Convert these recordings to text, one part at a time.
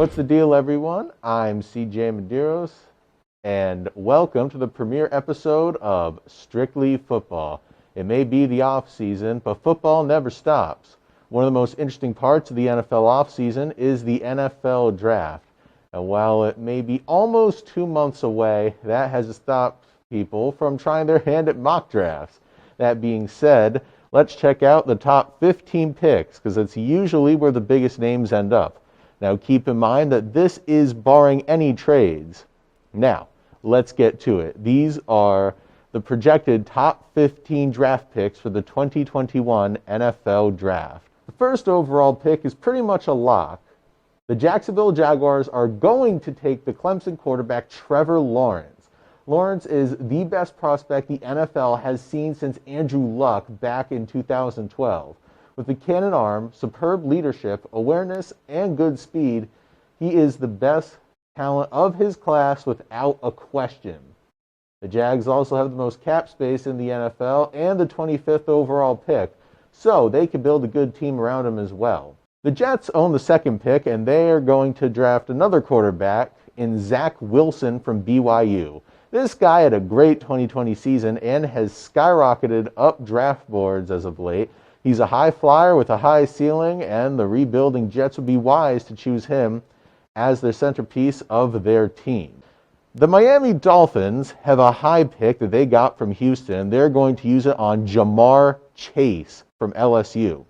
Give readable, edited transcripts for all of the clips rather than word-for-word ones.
What's the deal, everyone? I'm CJ Medeiros, and welcome to the premiere episode of Strictly Football. It may be the off season, but football never stops. One of the most interesting parts of the NFL off season is the NFL draft. And while it may be almost 2 months away, that has stopped people from trying their hand at mock drafts. That being said, let's check out the top 15 picks, because it's usually where the biggest names end up. Now keep in mind that this is barring any trades. Now, let's get to it. These are the projected top 15 draft picks for the 2021 NFL Draft. The first overall pick is pretty much a lock. The Jacksonville Jaguars are going to take the Clemson quarterback Trevor Lawrence. Lawrence is the best prospect the NFL has seen since Andrew Luck back in 2012. With a cannon arm, superb leadership, awareness, and good speed, he is the best talent of his class without a question. The Jags also have the most cap space in the NFL and the 25th overall pick, so they can build a good team around him as well. The Jets own the second pick, and they are going to draft another quarterback in Zack Wilson from BYU. This guy had a great 2020 season and has skyrocketed up draft boards as of late. He's a high flyer with a high ceiling, and the rebuilding Jets would be wise to choose him as their centerpiece of their team. The Miami Dolphins have a high pick that they got from Houston. They're going to use it on Jamar Chase from LSU.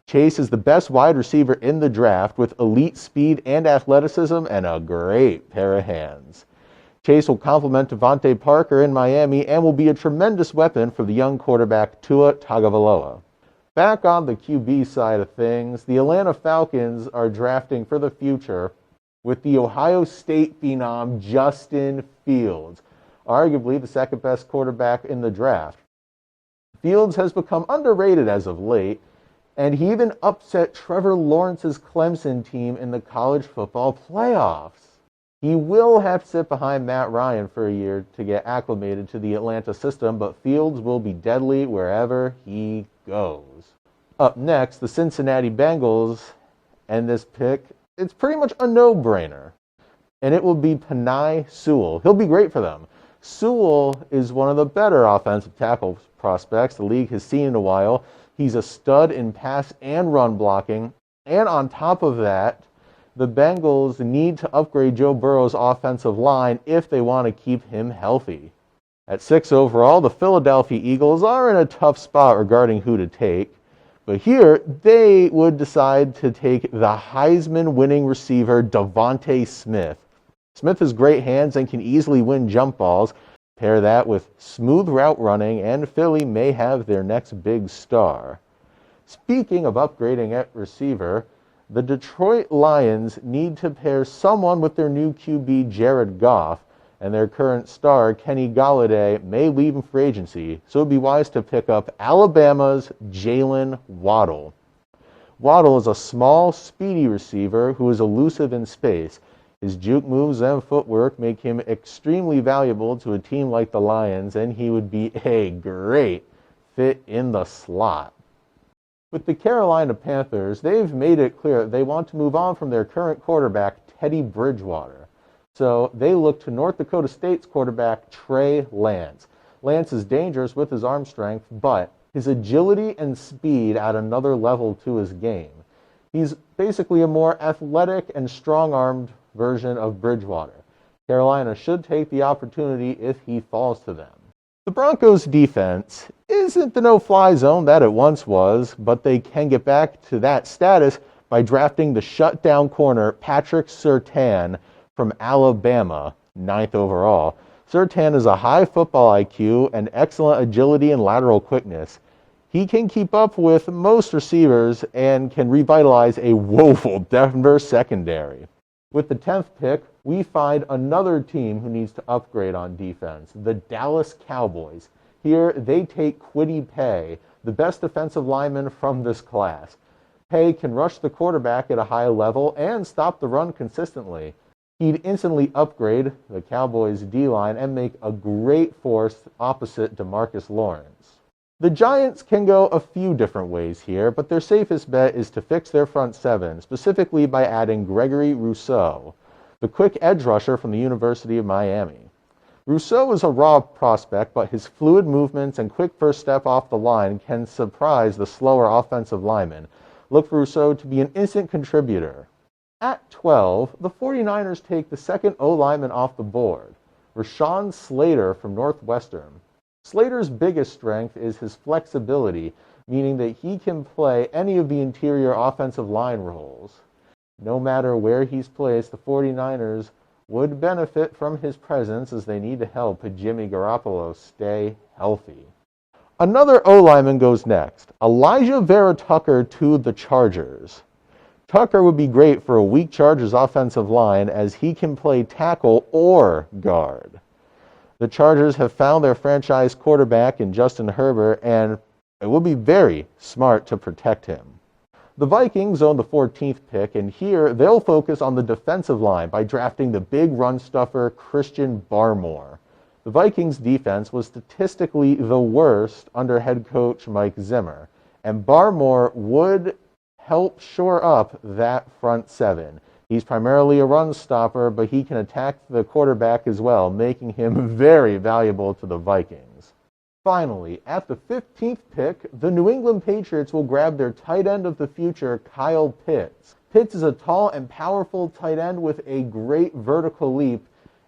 Chase is the best wide receiver in the draft with elite speed and athleticism and a great pair of hands. Chase will complement Devontae Parker in Miami and will be a tremendous weapon for the young quarterback Tua Tagovailoa. Back on the QB side of things, the Atlanta Falcons are drafting for the future with the Ohio State phenom Justin Fields, arguably the second best quarterback in the draft. Fields has become underrated as of late, and he even upset Trevor Lawrence's Clemson team in the college football playoffs. He will have to sit behind Matt Ryan for a year to get acclimated to the Atlanta system, but Fields will be deadly wherever he goes. Up next, the Cincinnati Bengals, and this pick, it's pretty much a no-brainer, and it will be Penei Sewell. He'll be great for them. Sewell is one of the better offensive tackle prospects the league has seen in a while. He's a stud in pass and run blocking, and on top of that, the Bengals need to upgrade Joe Burrow's offensive line if they want to keep him healthy. At 6 overall, the Philadelphia Eagles are in a tough spot regarding who to take. But here, they would decide to take the Heisman-winning receiver Devontae Smith. Smith has great hands and can easily win jump balls. Pair that with smooth route running, and Philly may have their next big star. Speaking of upgrading at receiver, the Detroit Lions need to pair someone with their new QB Jared Goff, and their current star Kenny Golladay may leave in free agency, so it would be wise to pick up Alabama's Jalen Waddle. Waddle is a small, speedy receiver who is elusive in space. His juke moves and footwork make him extremely valuable to a team like the Lions, and he would be a great fit in the slot. With the Carolina Panthers, they've made it clear that they want to move on from their current quarterback, Teddy Bridgewater. So they look to North Dakota State's quarterback, Trey Lance. Lance is dangerous with his arm strength, but his agility and speed add another level to his game. He's basically a more athletic and strong-armed version of Bridgewater. Carolina should take the opportunity if he falls to them. The Broncos' defense isn't the no-fly zone that it once was, but they can get back to that status by drafting the shutdown corner Patrick Surtain from Alabama, 9th overall. Surtain is a high football IQ and excellent agility and lateral quickness. He can keep up with most receivers and can revitalize a woeful Denver secondary. With the 10th pick, we find another team who needs to upgrade on defense, the Dallas Cowboys. Here, they take Kwity Paye, the best defensive lineman from this class. Paye can rush the quarterback at a high level and stop the run consistently. He'd instantly upgrade the Cowboys' D-line and make a great force opposite DeMarcus Lawrence. The Giants can go a few different ways here, but their safest bet is to fix their front seven, specifically by adding Gregory Rousseau, the quick edge rusher from the University of Miami. Rousseau is a raw prospect, but his fluid movements and quick first step off the line can surprise the slower offensive linemen. Look for Rousseau to be an instant contributor. At 12, the 49ers take the second O-lineman off the board, Rashaan Slater from Northwestern. Slater's biggest strength is his flexibility, meaning that he can play any of the interior offensive line roles. No matter where he's placed, the 49ers would benefit from his presence as they need to help Jimmy Garoppolo stay healthy. Another O-lineman goes next, Elijah Vera Tucker to the Chargers. Tucker would be great for a weak Chargers offensive line as he can play tackle or guard. The Chargers have found their franchise quarterback in Justin Herbert, and it will be very smart to protect him. The Vikings own the 14th pick, and here they'll focus on the defensive line by drafting the big run stuffer Christian Barmore. The Vikings' defense was statistically the worst under head coach Mike Zimmer, and Barmore would help shore up that front seven. He's primarily a run stopper, but he can attack the quarterback as well, making him very valuable to the Vikings. Finally, at the 15th pick, the New England Patriots will grab their tight end of the future, Kyle Pitts. Pitts is a tall and powerful tight end with a great vertical leap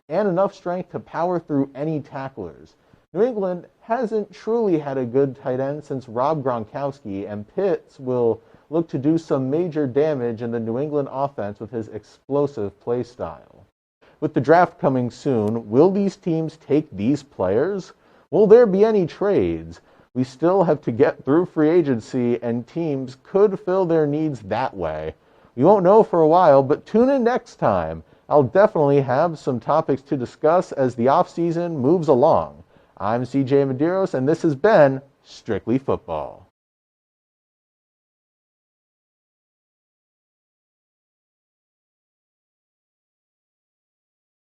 and enough strength to power through any tacklers. New England hasn't truly had a good tight end since Rob Gronkowski, and Pitts will look to do some major damage in the New England offense with his explosive play style. With the draft coming soon, will these teams take these players? Will there be any trades? We still have to get through free agency, and teams could fill their needs that way. We won't know for a while, but tune in next time. I'll definitely have some topics to discuss as the offseason moves along. I'm CJ Medeiros, and this has been Strictly Football.